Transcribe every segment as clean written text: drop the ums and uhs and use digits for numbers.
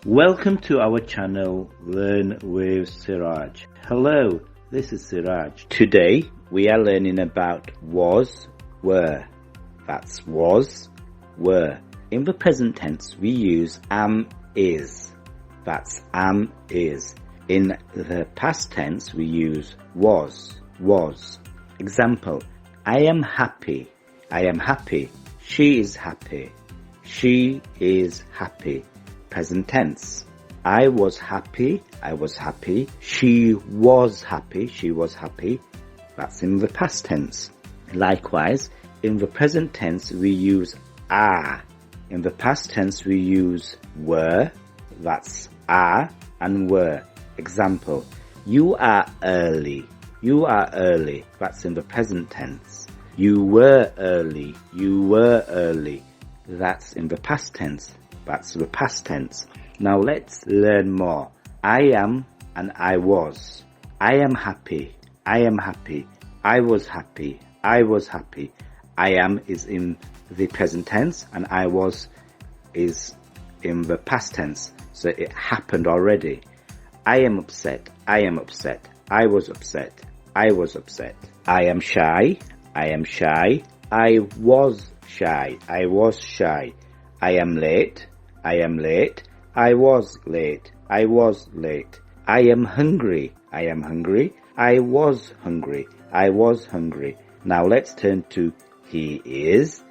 Welcome to our channel Learn with Siraj. Hello, this is Siraj. Today we are learning about was, were. That's was, were. In the present tense we use am, is. That's am, is. In the past tense we use was. Example, I am happy. I am happy. She is happy. She is happy. Present tense. I was happy. I was happy. She was happy. She was happy. That's in the past tense. Likewise, in the present tense we use are. In the past tense we use were. That's are and were. Example, you are early. You are early. That's in the present tense. You were early. You were early. That's in the past tense. That's the past tense. Now let's learn more. I am and I was. I am happy. I am happy. I was happy. I was happy. I am is in the present tense and I was is in the past tense. So it happened already. I am upset. I am upset. I was upset. I was upset. I am shy. I am shy. I was shy. I was shy. I am late. I am late. I was late. I was late. I am hungry. I am hungry. I was hungry. I was hungry. Now let's turn to he is,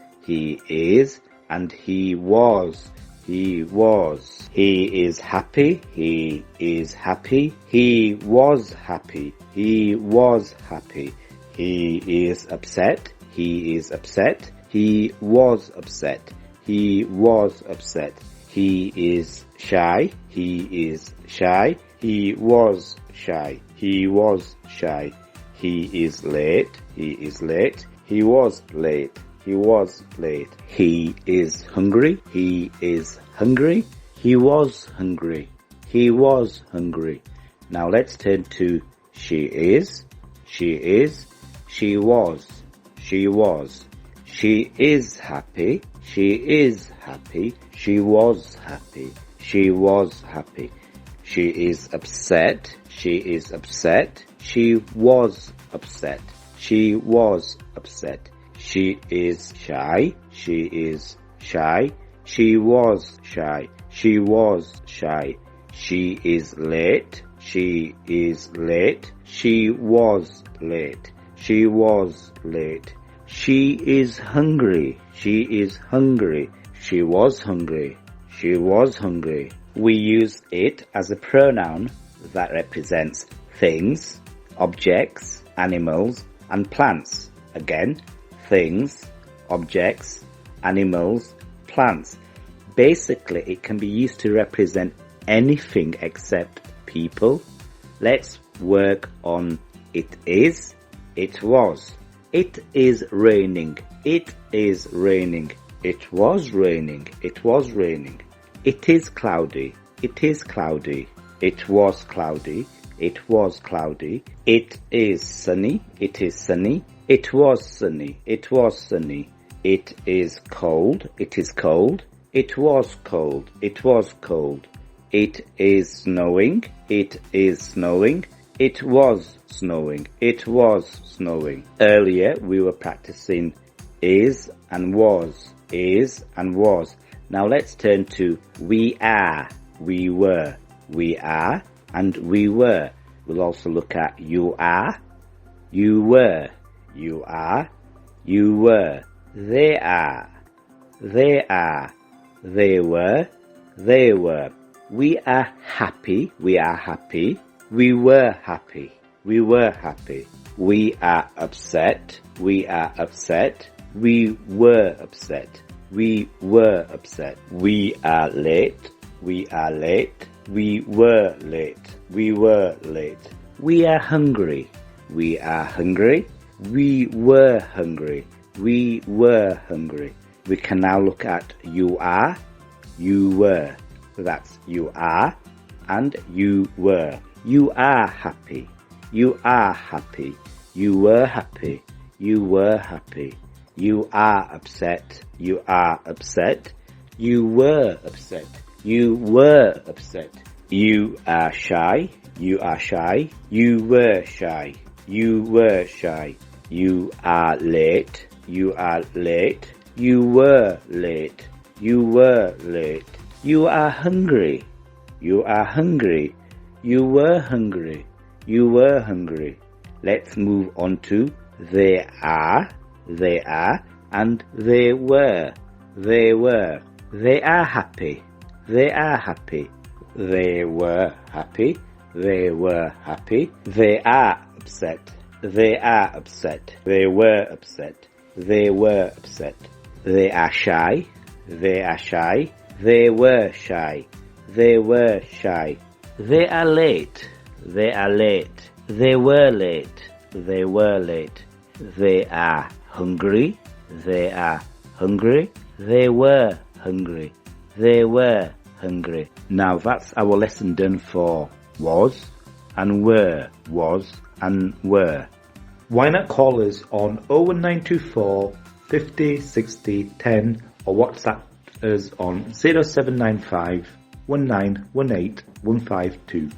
and he was. He was. He is happy. He is happy. He was happy. He was happy. He is upset. He is upset. He was upset. He was upset. He is shy. He is shy. He was shy. He was shy. He is late. He is late. He was late. He was late. He is hungry. He is hungry. He was hungry. He was hungry. Now let's turn to she is. She is. She was. She was. She is happy. She is happy. She was happy. She was happy. She is upset. She is upset. She was upset. She was upset. She is shy. She is shy. She was shy. She was shy. She is late. She is late. She was late. She was late. She is hungry. She is hungry. She was hungry. She was hungry. We use it as a pronoun that represents things, objects, animals, and plants. Again, things, objects, animals, plants. Basically, it can be used to represent anything except people. Let's work on it is, it was. It is raining. It is raining. It was raining. It was raining. It is cloudy. It is cloudy. It was cloudy. It was cloudy. It is sunny. It is sunny. It was sunny. It was sunny. It is cold. It is cold. It was cold. It was cold. It is snowing. It is snowing. It was snowing. It was snowing. Earlier we were practicing is and was. Is and was. Now let's turn to we are, we were. We are and we were. We'll also look at you are, you were. You are, you were. They are, they are. They were, they were. We are happy. We are happy. We were happy. We were happy. We are upset. We are upset. We were upset. We were upset. We are late. We are late. We were late. We were late. We are hungry. We are hungry. We were hungry. We were hungry. We can now look at you are, you were. That's you are and you were. You are happy. You are happy. You were happy. You were happy. You are upset. You are upset. You were upset. You were upset. You are shy. You are shy. You were shy. You were shy. You are late. You are late. You were late. You were late. You are hungry. You are hungry. You were hungry. You were hungry. Let's move on to they are, and they were. They were. They are happy. They are happy. They were happy. They were happy. They are upset. They are upset. They were upset. They were upset. They are shy. They are shy. They were shy. They were shy. They are late. They are late. They were late. They were late. They are hungry. They are hungry. They were hungry. They were hungry. Now that's our lesson done for was and were. Was and were. Why not call us on 01924 50 60 10 or WhatsApp us on 0795 1918 152.